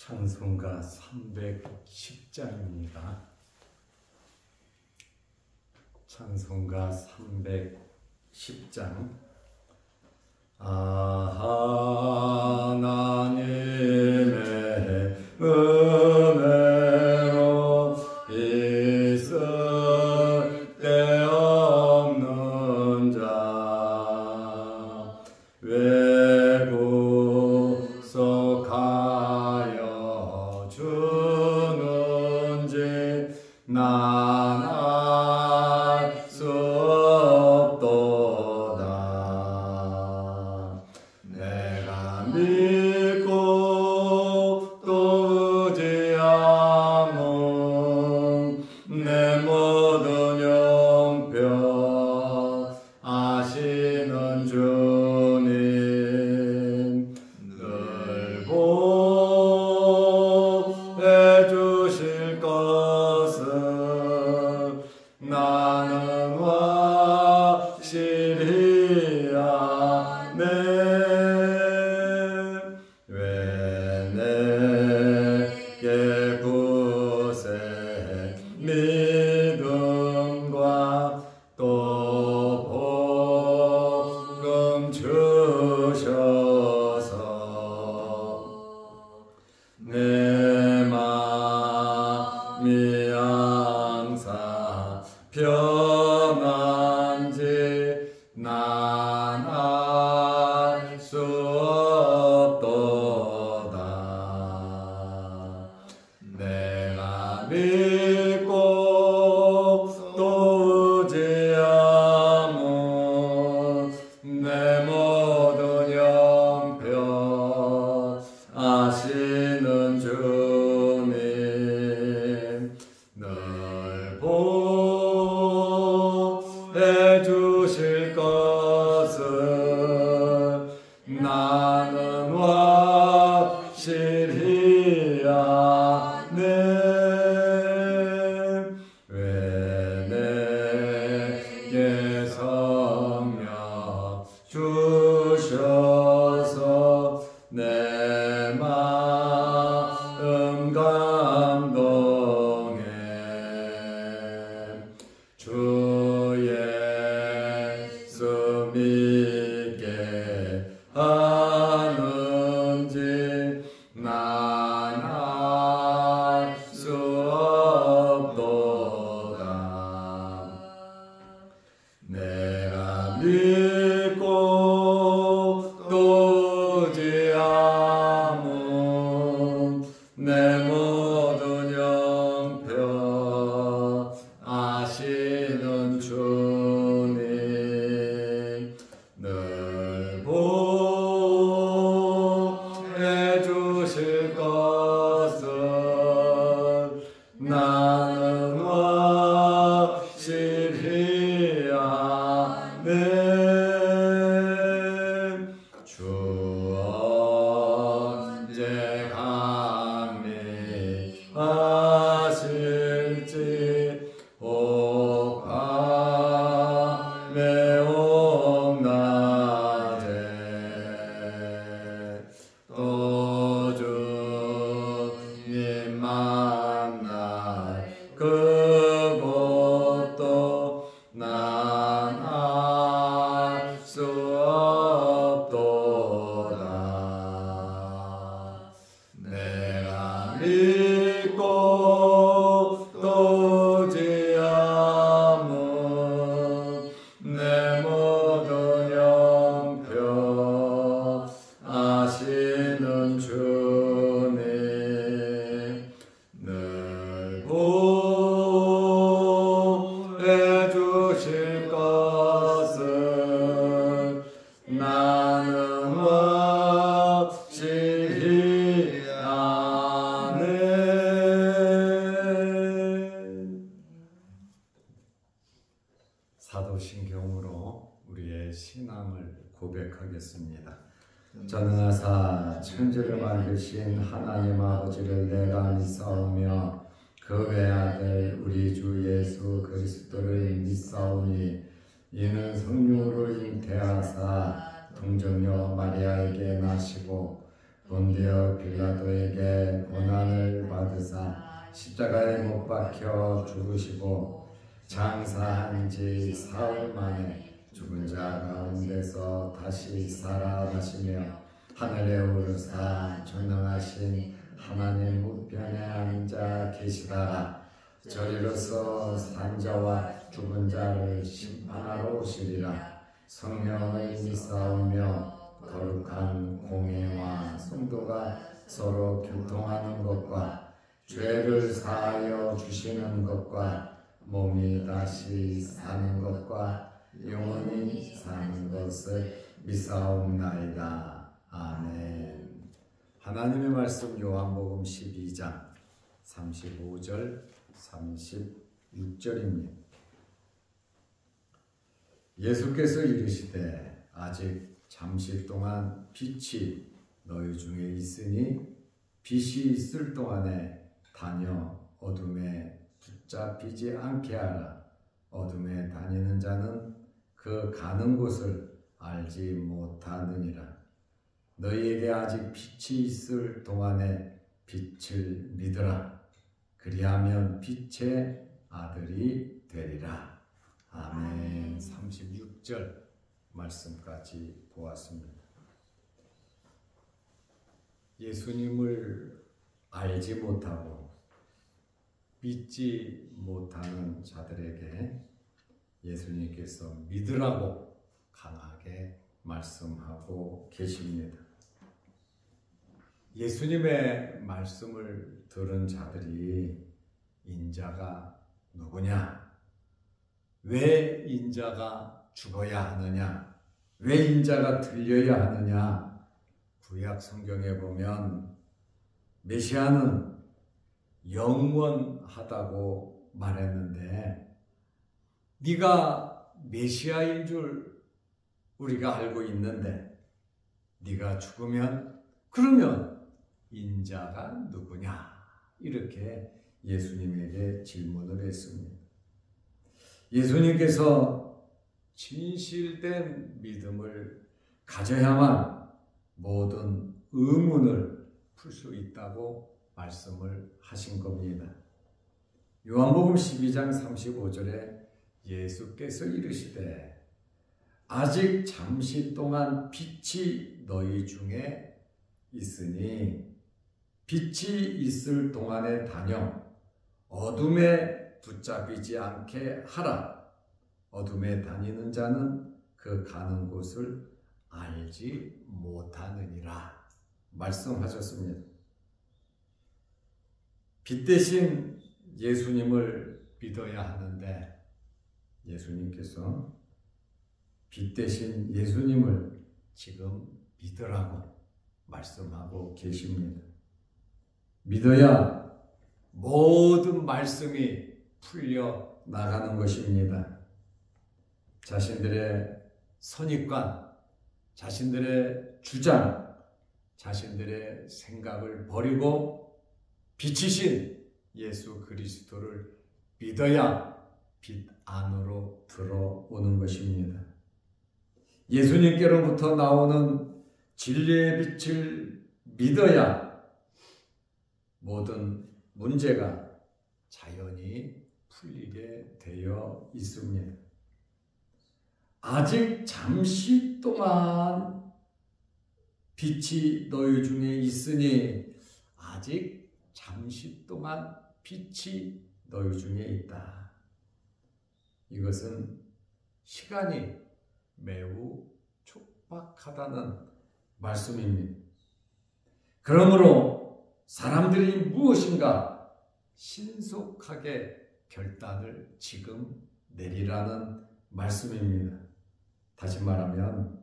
찬송가 310장입니다. 찬송가 310장. 하나님의 은혜로 있을 데 없는 자 왜 구속하여 주는지 난 알 수 없도다. 내가 믿고 또 의지함은 내 모든 영병 아시는 주님 늘 보해 주실 것을 나는 확실히 아네. 왜 내게 굳세 믿음과 또 복음 주셔서 내 마음이 항상 편한지 난 알 수 없도다. 내가 믿고 또 의지함은 내 모든 영병 아시는 주님 늘 보해 주실 것을 나는 확실히 아네. 왜 내게 성령 주셔서 내 마음 감동해 주 예수 믿게 하는지 난 알 수 없도다. 내가 믿고 또 의지함은 내 모든 영병 아시는 주님 늘 보해 주실 것을 나는 확실히 아네. 주 언제 감리하실지 밤에 옥낮에 또 주님 만날 그곳도 난 알 수 없도다. 내가 믿고 또 의지함은 내 모든 영병 아시는 주님 늘 보해 주실 것을 나는 확실히 아네. 사도신경으로 우리의 신앙을 고백하겠습니다. 전능하사 천지를 만드신 하나님 아버지를 내가 믿사오며 그 외아들 우리 주 예수 그리스도를 믿사오니 이는 성령으로 잉태하사 동정녀 마리아에게 나시고 본디오 빌라도에게 고난을 받으사 십자가에 못 박혀 죽으시고 장사한 지 사흘 만에 죽은 자 가운데서 다시 살아나시며 하늘에 오르사 전능하신 하나님 우편에 앉아 계시다가 저리로서 산 자와 죽은 자를 심판하러 오시리라. 성령을 믿사오며 거룩한 공예와 성도가 서로 교통하는 것과 죄를 사하여 주시는 것과 몸이 다시 사는 것과 영원히 사는 것을 믿사옵나이다. 아멘. 하나님의 말씀 요한복음 12장 35절 36절입니다. 예수께서 이르시되 아직 잠시 동안 빛이 너희 중에 있으니 빛이 있을 동안에 다녀 어둠에 붙잡히지 않게 하라. 어둠에 다니는 자는 그 가는 곳을 알지 못하느니라. 너희에게 아직 빛이 있을 동안에 빛을 믿으라. 그리하면 빛의 아들이 되리라. 아멘. 36절 말씀까지 보았습니다. 예수님을 알지 못하고 믿지 못하는 자들에게 예수님께서 믿으라고 강하게 말씀하고 계십니다. 예수님의 말씀을 들은 자들이 인자가 누구냐? 왜 인자가 죽어야 하느냐? 왜 인자가 들려야 하느냐? 구약 성경에 보면 메시아는 영원하다고 말했는데 네가 메시아인 줄 우리가 알고 있는데 네가 죽으면 그러면 인자가 누구냐? 이렇게 예수님에게 질문을 했습니다. 예수님께서 진실된 믿음을 가져야만 모든 의문을 풀 수 있다고 말씀을 하신 겁니다. 요한복음 12장 35절에 예수께서 이르시되 아직 잠시 동안 빛이 너희 중에 있으니 빛이 있을 동안에 다녀 어둠에 붙잡히지 않게 하라. 어둠에 다니는 자는 그 가는 곳을 알지 못하느니라 말씀하셨습니다. 빛 대신 예수님을 믿어야 하는데 예수님께서 빛 대신 예수님을 지금 믿으라고 말씀하고 계십니다. 믿어야 모든 말씀이 풀려 나가는 것입니다. 자신들의 선입관, 자신들의 주장, 자신들의 생각을 버리고 빛이신 예수 그리스도를 믿어야 빛 안으로 들어오는 것입니다. 예수님께로부터 나오는 진리의 빛을 믿어야 모든 문제가 자연히 풀리게 되어 있습니다. 아직 잠시 동안 빛이 너희 중에 있으니 아직 잠시 동안 빛이 너희 중에 있다. 이것은 시간이 매우 촉박하다는 말씀입니다. 그러므로 사람들이 무엇인가 신속하게 결단을 지금 내리라는 말씀입니다. 다시 말하면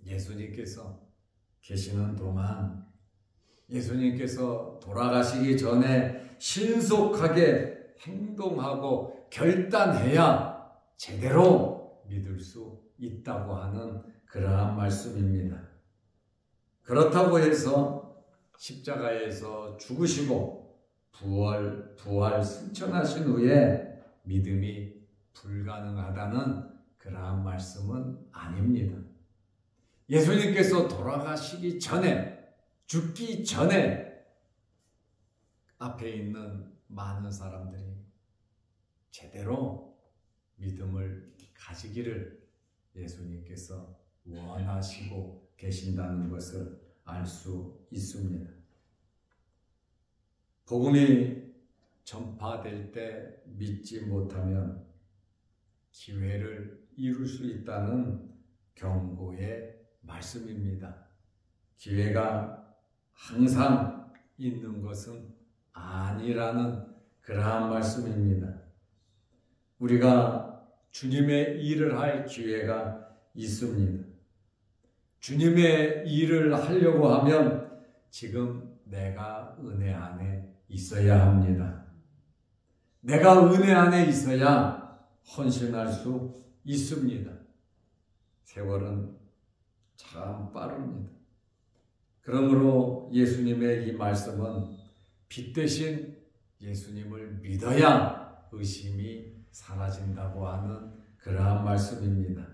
예수님께서 계시는 동안 예수님께서 돌아가시기 전에 신속하게 행동하고 결단해야 제대로 믿을 수 있다고 하는 그러한 말씀입니다. 그렇다고 해서 십자가에서 죽으시고 부활 승천하신 후에 믿음이 불가능하다는 그러한 말씀은 아닙니다. 예수님께서 돌아가시기 전에 죽기 전에 앞에 있는 많은 사람들이 제대로 믿음을 가지기를 예수님께서 원하시고 계신다는 것을 알 수 있습니다. 복음이 전파될 때 믿지 못하면 기회를 잃을 수 있다는 경고의 말씀입니다. 기회가 항상 있는 것은 아니라는 그러한 말씀입니다. 우리가 주님의 일을 할 기회가 있습니다. 주님의 일을 하려고 하면 지금 내가 은혜 안에 있어야 합니다. 내가 은혜 안에 있어야 헌신할 수 있습니다. 세월은 참 빠릅니다. 그러므로 예수님의 이 말씀은 빛 대신 예수님을 믿어야 의심이 사라진다고 하는 그러한 말씀입니다.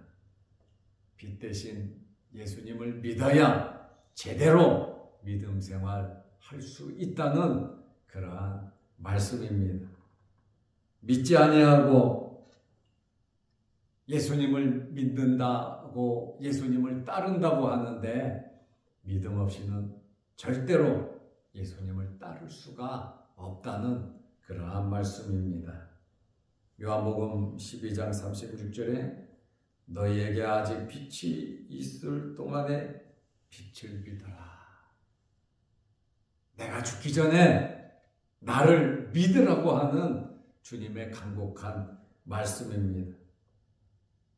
빛 대신 예수님을 믿어야 제대로 믿음 생활 할 수 있다는 그러한 말씀입니다. 믿지 아니하고 예수님을 믿는다고 예수님을 따른다고 하는데 믿음 없이는 절대로 예수님을 따를 수가 없다는 그러한 말씀입니다. 요한복음 12장 36절에 너희에게 아직 빛이 있을 동안에 빛을 믿어라. 내가 죽기 전에 나를 믿으라고 하는 주님의 간곡한 말씀입니다.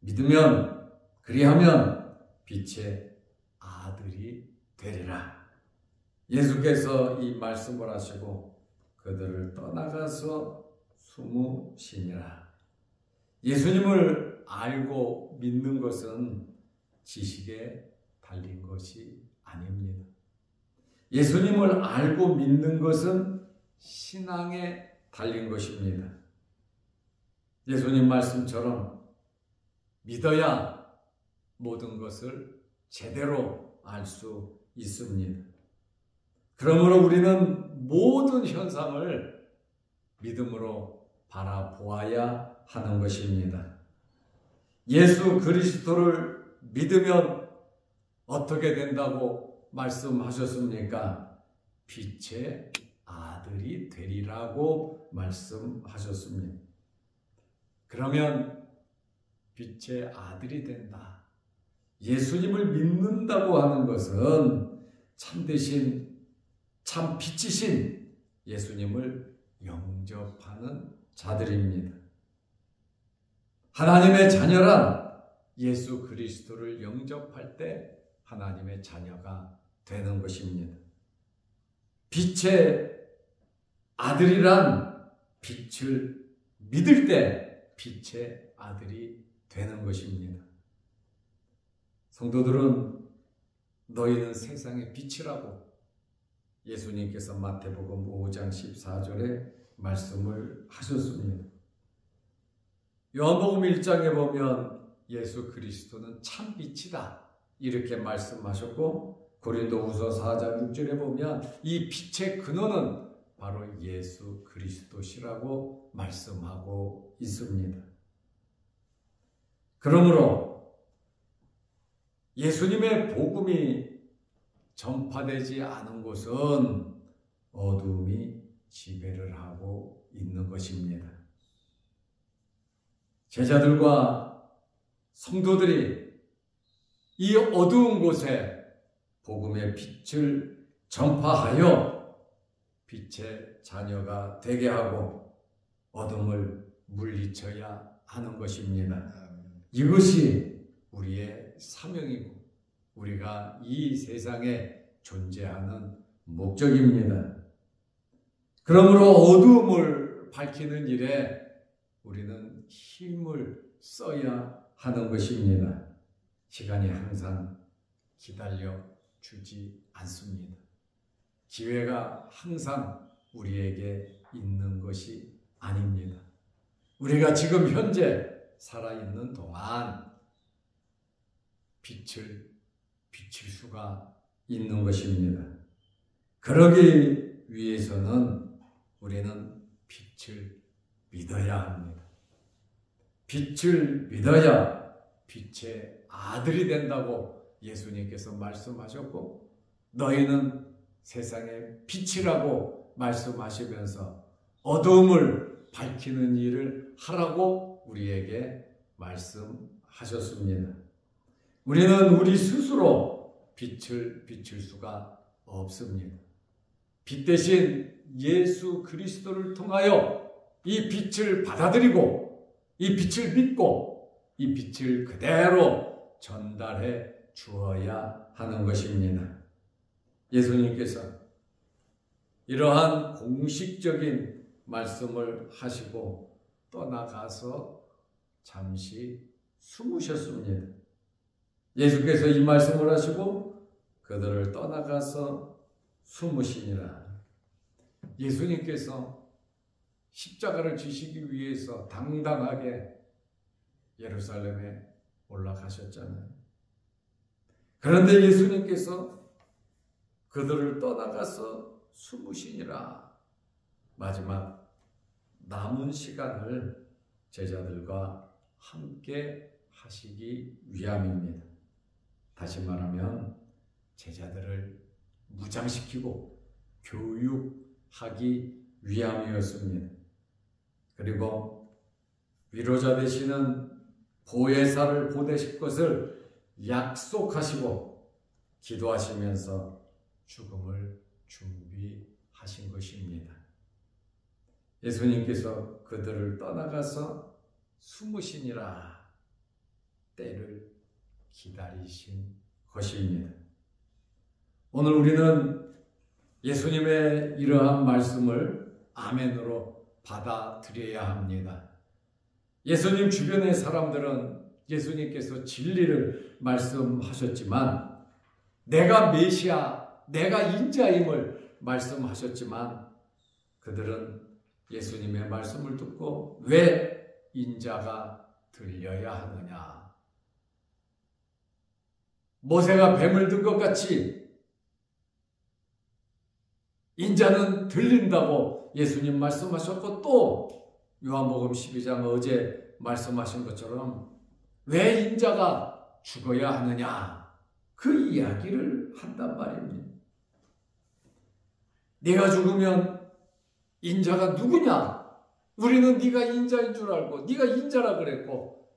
믿으면 그리하면 빛의 아들이 되리라. 예수께서 이 말씀을 하시고 그들을 떠나가서 숨으시니라. 예수님을 알고 믿는 것은 지식에 달린 것이 아닙니다. 예수님을 알고 믿는 것은 신앙에 달린 것입니다. 예수님 말씀처럼 믿어야 모든 것을 제대로 알 수 있습니다. 그러므로 우리는 모든 현상을 믿음으로 바라보아야 하는 것입니다. 예수 그리스도를 믿으면 어떻게 된다고 말씀하셨습니까? 빛의 아들이 되리라고 말씀하셨습니다. 그러면 빛의 아들이 된다. 예수님을 믿는다고 하는 것은 참되신 참 빛이신 예수님을 영접하는 자들입니다. 하나님의 자녀란 예수 그리스도를 영접할 때 하나님의 자녀가 되는 것입니다. 빛의 아들이란 빛을 믿을 때 빛의 아들이 되는 것입니다. 성도들은 너희는 세상의 빛이라고 예수님께서 마태복음 5장 14절에 말씀을 하셨습니다. 요한복음 1장에 보면 예수 그리스도는 참 빛이다 이렇게 말씀하셨고, 고린도후서 4장 6절에 보면 이 빛의 근원은 바로 예수 그리스도시라고 말씀하고 있습니다. 그러므로 예수님의 복음이 전파되지 않은 곳은 어둠이 지배를 하고 있는 것입니다. 제자들과 성도들이 이 어두운 곳에 복음의 빛을 전파하여 빛의 자녀가 되게 하고 어둠을 물리쳐야 하는 것입니다. 이것이 우리의 사명이고 우리가 이 세상에 존재하는 목적입니다. 그러므로 어두움을 밝히는 일에 우리는 힘을 써야 하는 것입니다. 시간이 항상 기다려 주지 않습니다. 기회가 항상 우리에게 있는 것이 아닙니다. 우리가 지금 현재 살아있는 동안 빛을 비칠 수가 있는 것입니다. 그러기 위해서는 우리는 빛을 믿어야 합니다. 빛을 믿어야 빛의 아들이 된다고 예수님께서 말씀하셨고, 너희는 세상의 빛이라고 말씀하시면서 어두움을 밝히는 일을 하라고 우리에게 말씀하셨습니다. 우리는 우리 스스로 빛을 비출 수가 없습니다. 빛 대신 예수 그리스도를 통하여 이 빛을 받아들이고 이 빛을 믿고 이 빛을 그대로 전달해 주어야 하는 것입니다. 예수님께서 이러한 공식적인 말씀을 하시고 떠나가서 잠시 숨으셨습니다. 예수께서 이 말씀을 하시고 그들을 떠나가서 숨으시니라. 예수님께서 십자가를 지시기 위해서 당당하게 예루살렘에 올라가셨잖아요. 그런데 예수님께서 그들을 떠나가서 숨으시니라. 마지막 남은 시간을 제자들과 함께 하시기 위함입니다. 다시 말하면 제자들을 무장시키고 교육하기 위함이었습니다. 그리고 위로자 되시는 보혜사를 보내실 것을 약속하시고 기도하시면서 죽음을 준비하신 것입니다. 예수님께서 그들을 떠나가서 숨으시니라. 때를 기다리신 것입니다. 오늘 우리는 예수님의 이러한 말씀을 아멘으로 받아들여야 합니다. 예수님 주변의 사람들은 예수님께서 진리를 말씀하셨지만, 내가 메시아, 내가 인자임을 말씀하셨지만, 그들은 예수님의 말씀을 듣고 왜 인자가 들려야 하느냐? 모세가 뱀을 든 것 같이 인자는 들린다고 예수님 말씀하셨고, 또 요한복음 12장 어제 말씀하신 것처럼 왜 인자가 죽어야 하느냐? 그 이야기를 한단 말입니다. 네가 죽으면 인자가 누구냐? 우리는 네가 인자인 줄 알고 네가 인자라 그랬고,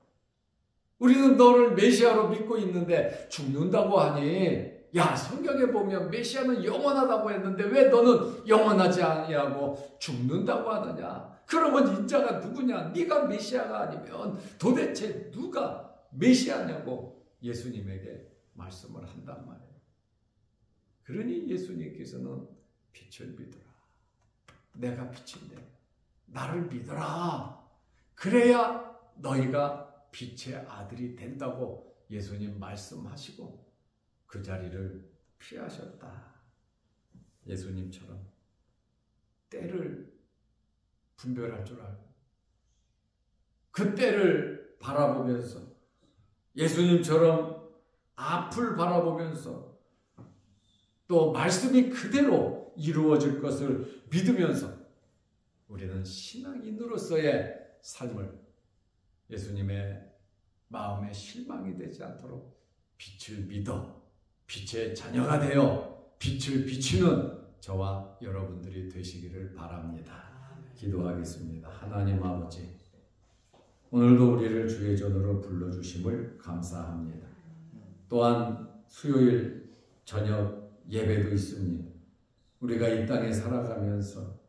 우리는 너를 메시아로 믿고 있는데 죽는다고 하니, 야, 성경에 보면 메시아는 영원하다고 했는데 왜 너는 영원하지 아니하고 죽는다고 하느냐? 그러면 인자가 누구냐? 네가 메시아가 아니면 도대체 누가 메시아냐고 예수님에게 말씀을 한단 말이에요. 그러니 예수님께서는 빛을 믿어라. 내가 빛인데 나를 믿어라. 그래야 너희가 빛의 아들이 된다고 예수님 말씀하시고 그 자리를 피하셨다. 예수님처럼 때를 분별할 줄 알고 그 때를 바라보면서, 예수님처럼 앞을 바라보면서 또 말씀이 그대로 이루어질 것을 믿으면서 우리는 신앙인으로서의 삶을 예수님의 마음에 실망이 되지 않도록 빛을 믿어 빛의 자녀가 되어 빛을 비추는 저와 여러분들이 되시기를 바랍니다. 기도하겠습니다. 하나님 아버지, 오늘도 우리를 주의 전으로 불러주심을 감사합니다. 또한 수요일 저녁 예배도 있습니다. 우리가 이 땅에 살아가면서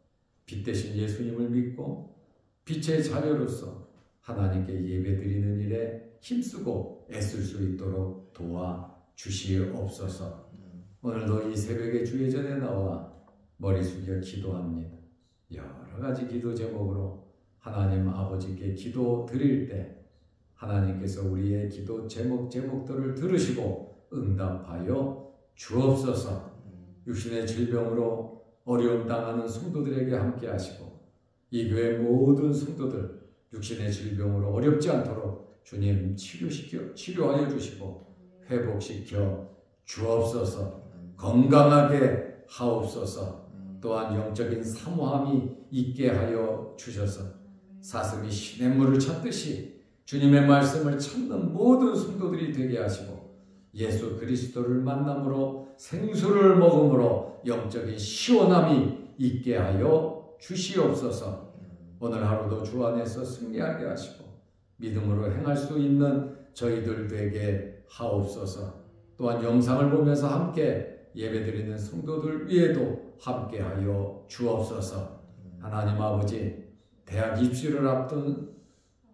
빛 대신 예수님을 믿고 빛의 자녀로서 하나님께 예배드리는 일에 힘쓰고 애쓸 수 있도록 도와주시옵소서. 오늘도 이 새벽에 주의 전에 나와 머리 숙여 기도합니다. 여러 가지 기도 제목으로 하나님 아버지께 기도 드릴 때 하나님께서 우리의 기도 제목들을 들으시고 응답하여 주옵소서. 육신의 질병으로 어려움 당하는 성도들에게 함께 하시고 이 교회 모든 성도들 육신의 질병으로 어렵지 않도록 주님 치료하여 주시고 회복시켜 주옵소서. 건강하게 하옵소서. 또한 영적인 사모함이 있게 하여 주셔서 사슴이 시냇물을 찾듯이 주님의 말씀을 찾는 모든 성도들이 되게 하시고 예수 그리스도를 만남으로 생수를 먹음으로 영적인 시원함이 있게 하여 주시옵소서. 오늘 하루도 주 안에서 승리하게 하시고 믿음으로 행할 수 있는 저희들 되게 하옵소서. 또한 영상을 보면서 함께 예배드리는 성도들 위에도 함께하여 주옵소서. 하나님 아버지, 대학 입시를 앞둔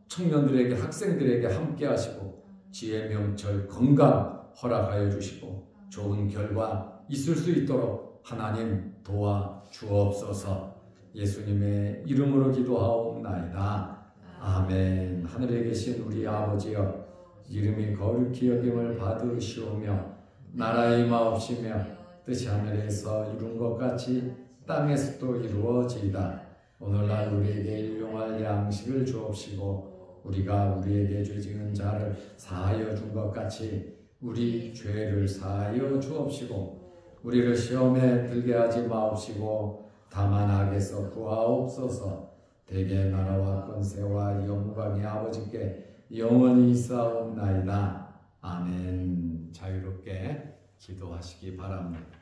청년들에게 학생들에게 함께하시고 지혜 명철 건강 허락하여 주시고 좋은 결과 있을 수 있도록 하나님 도와 주옵소서. 예수님의 이름으로 기도하옵나이다. 아멘. 하늘에 계신 우리 아버지여, 이름이 거룩히 여김을 받으시오며 나라의 임하옵시며 뜻이 하늘에서 이룬 것 같이 땅에서도 이루어지이다. 오늘날 우리에게 일용할 양식을 주옵시고 우리가 우리에게 죄 지은 자를 사하여 준 것 같이 우리 죄를 사하여 주옵시고 우리를 시험에 들게 하지 마옵시고 다만 악에서 구하옵소서. 대개 나라와 권세와 영광이 아버지께 영원히 있사옵나이다. 아멘. 자유롭게 기도하시기 바랍니다.